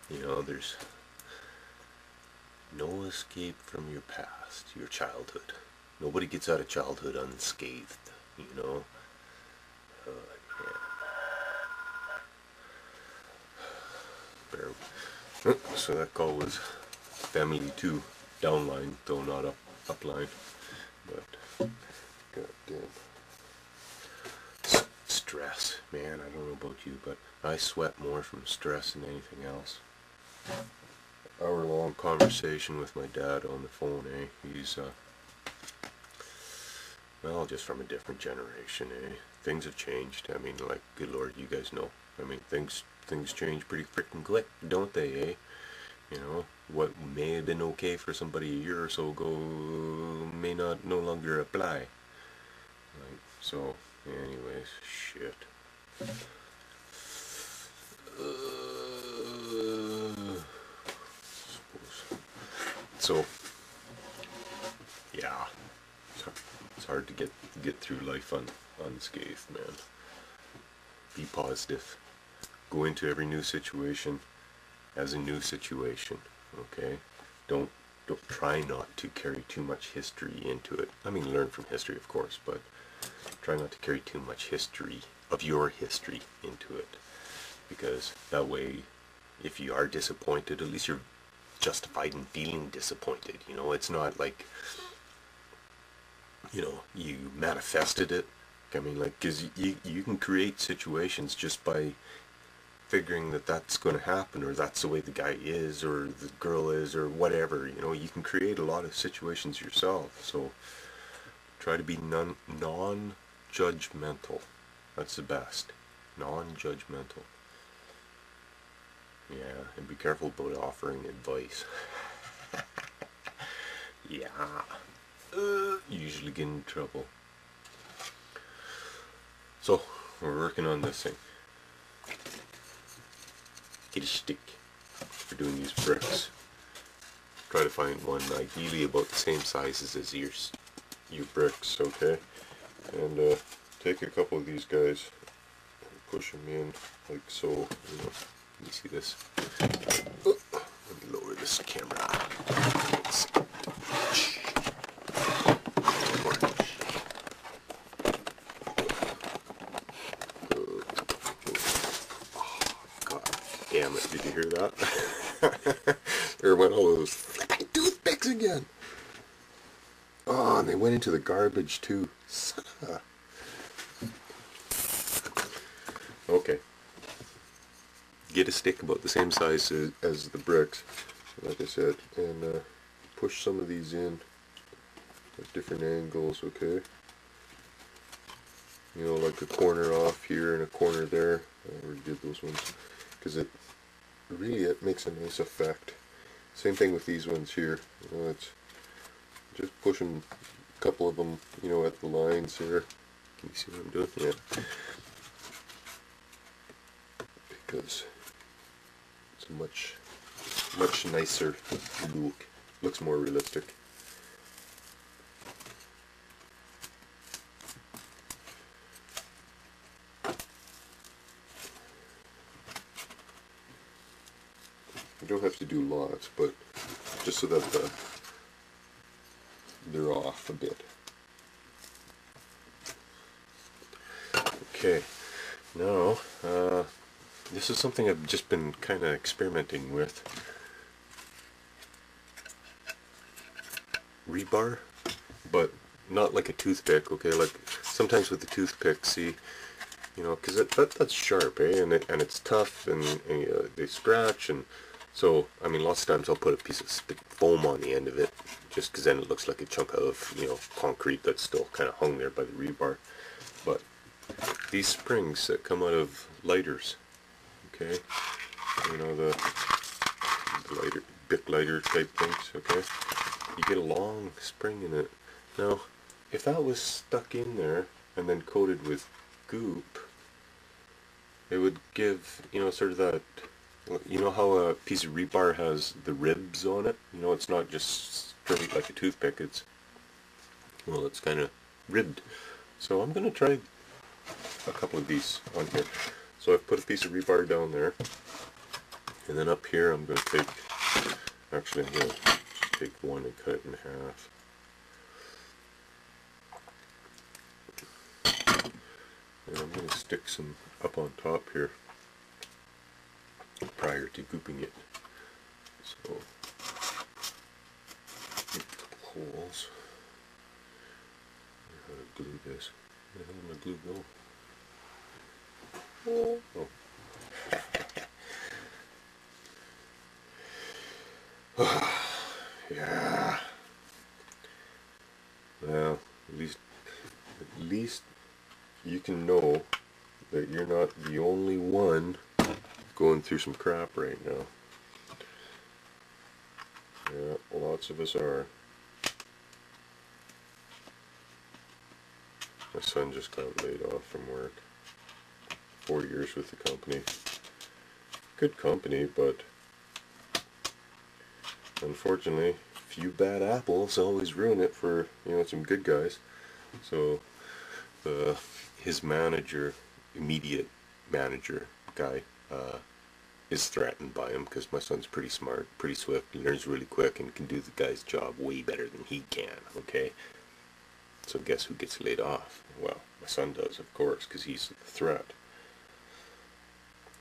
You know, there's no escape from your past, your childhood. Nobody gets out of childhood unscathed, you know. Yeah. So that call was family 2, downline, though not upline. But, goddamn. Stress, man, I don't know about you, but I sweat more from stress than anything else. Hour-long conversation with my dad on the phone, eh? He's, well, just from a different generation, eh? Things have changed. I mean, like, good Lord, you guys know. I mean, things change pretty freaking quick, don't they, eh? You know, what may have been okay for somebody a year or so ago may not no longer apply. Right? So, anyways, shit. So, yeah, it's hard to get through life unscathed, man. Be positive. Go into every new situation as a new situation, okay? Don't try not to carry too much history into it. I mean, learn from history, of course, but try not to carry too much history of your history into it, because that way, if you are disappointed, at least you're justified in feeling disappointed. You know, it's not like, you know, you manifested it. I mean, like, because you can create situations just by figuring that that's going to happen, or that's the way the guy is, or the girl is, or whatever. You know, you can create a lot of situations yourself. So try to be non-judgmental. That's the best. Non-judgmental. Yeah, and be careful about offering advice. Yeah. Usually get in trouble. So, we're working on this thing. Get a stick for doing these bricks. Try to find one ideally about the same sizes as your bricks, okay? And take a couple of these guys and push them in like so. You know, you see this? Oh, let me lower this camera. Damn it, did you hear that? There went all those flipping toothpicks again. Oh, and they went into the garbage too. Son of a... Okay. Get a stick about the same size as the bricks, like I said, and push some of these in at different angles, okay? You know, like a corner off here and a corner there. I already did those ones. Because it makes a nice effect. Same thing with these ones here. You know, it's just pushing a couple of them, you know, at the lines here. Can you see what I'm doing? Yeah. Because it's a much nicer look. Looks more realistic. You don't have to do lots, but just so that they're off a bit. Okay, now this is something I've just been kind of experimenting with. Rebar, but not like a toothpick, okay? Like sometimes with the toothpick, see, you know, because that's sharp, eh? And it's tough, and they scratch, and so, I mean, lots of times I'll put a piece of foam on the end of it, just because then it looks like a chunk of, you know, concrete that's still kind of hung there by the rebar. But these springs that come out of lighters, okay, you know, the lighter, Bic lighter type things, okay, you get a long spring in it. Now, if that was stuck in there and then coated with goop, it would give, you know, sort of that, you know how a piece of rebar has the ribs on it? You know, it's not just straight like a toothpick, it's, well, it's kind of ribbed. So I'm going to try a couple of these on here. So I've put a piece of rebar down there, and then up here I'm going to take, actually I'm going to take one and cut it in half. And I'm going to stick some up on top here prior to gooping it. So, a couple holes. How to glue this. Where the hell did my glue go? Oh. Yeah. Well, at least you can know that you're not the only one going through some crap right now. Yeah, lots of us are. My son just got laid off from work. 4 years with the company. Good company, but unfortunately, few bad apples always ruin it for, you know, some good guys. So his manager, immediate manager guy, is threatened by him because my son's pretty smart, pretty swift, learns really quick, and can do the guy's job way better than he can. Okay, so guess who gets laid off? Well, my son does, of course, because he's the threat.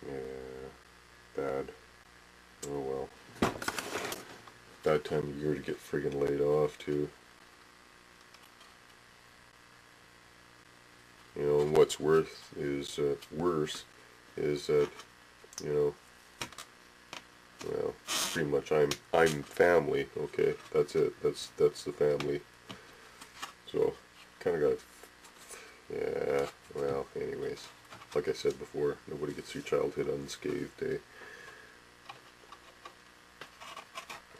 Yeah, bad. Oh well. Bad time of year to get friggin' laid off too. You know, and what's worse is that, you know, well, pretty much I'm family. Okay, that's it. That's the family. So kind of got, yeah. Well, anyways, like I said before, nobody gets through childhood unscathed, eh?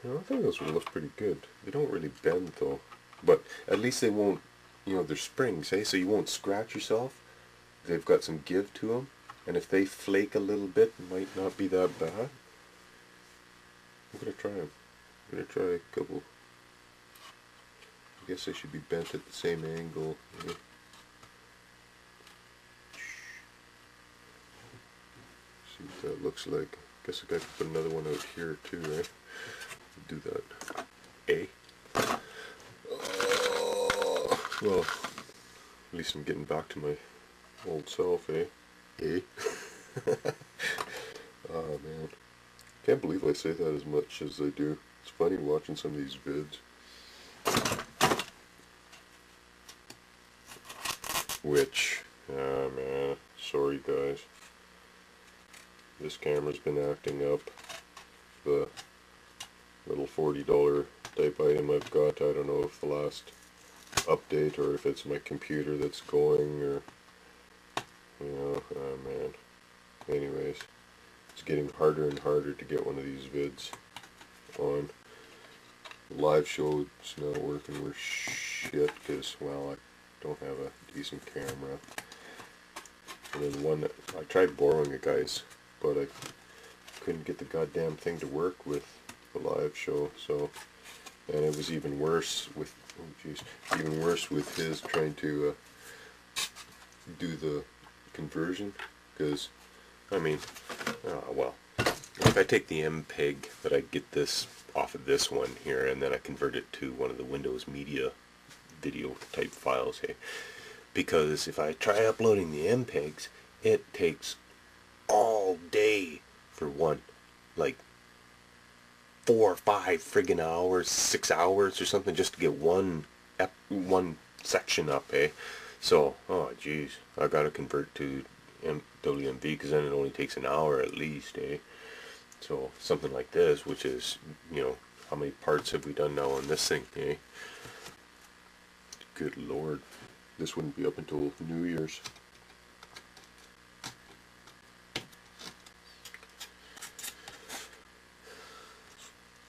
You know, I think those will look pretty good. They don't really bend though, but at least they won't. You know, they're springs, eh? So you won't scratch yourself. They've got some give to them, and if they flake a little bit, it might not be that bad. I'm gonna try them. I'm gonna try a couple. I guess they should be bent at the same angle. Eh? See what that looks like. Guess I could put another one out here too, right? Do that. Eh? Well, at least I'm getting back to my old self, eh? Eh? Oh man. Can't believe I say that as much as I do. It's funny watching some of these vids. Which, ah man, sorry guys. This camera's been acting up. The little $40 type item I've got, I don't know if the last update or if it's my computer that's going, or, you know, oh man. Anyways, it's getting harder and harder to get one of these vids on. The live show's not working worth shit because, well, I don't have a decent camera. And then one that I tried borrowing a guy's, but I couldn't get the goddamn thing to work with the live show, so, and it was even worse with, oh jeez, even worse with his trying to do the conversion, because, I mean, well, if I take the MPEG that I get this off of this one here, and then I convert it to one of the Windows Media video type files, hey, because if I try uploading the MPEGs, it takes all day for one, like 4 or 5 friggin' hours, 6 hours or something, just to get one section up, eh? So, oh jeez, I gotta convert to WMV because then it only takes an hour at least, eh? So something like this, which is, you know, how many parts have we done now on this thing, eh? Good lord, this wouldn't be up until New Year's.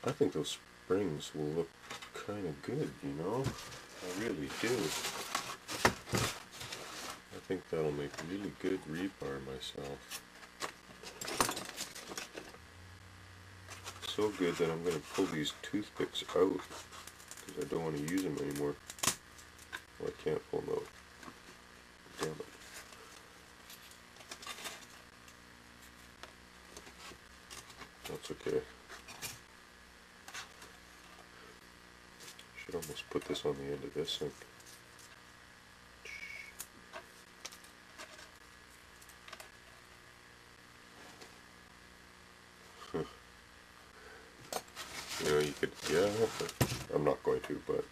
I think those springs will look kind of good, you know? I really do. I think that'll make really good rebar myself. So good that I'm going to pull these toothpicks out because I don't want to use them anymore. Well, I can't pull them out. Damn it. That's okay. Should almost put this on the end of this thing. You know, you could, yeah, I'm not going to, but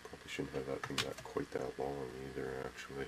probably shouldn't have that thing quite that long either, actually.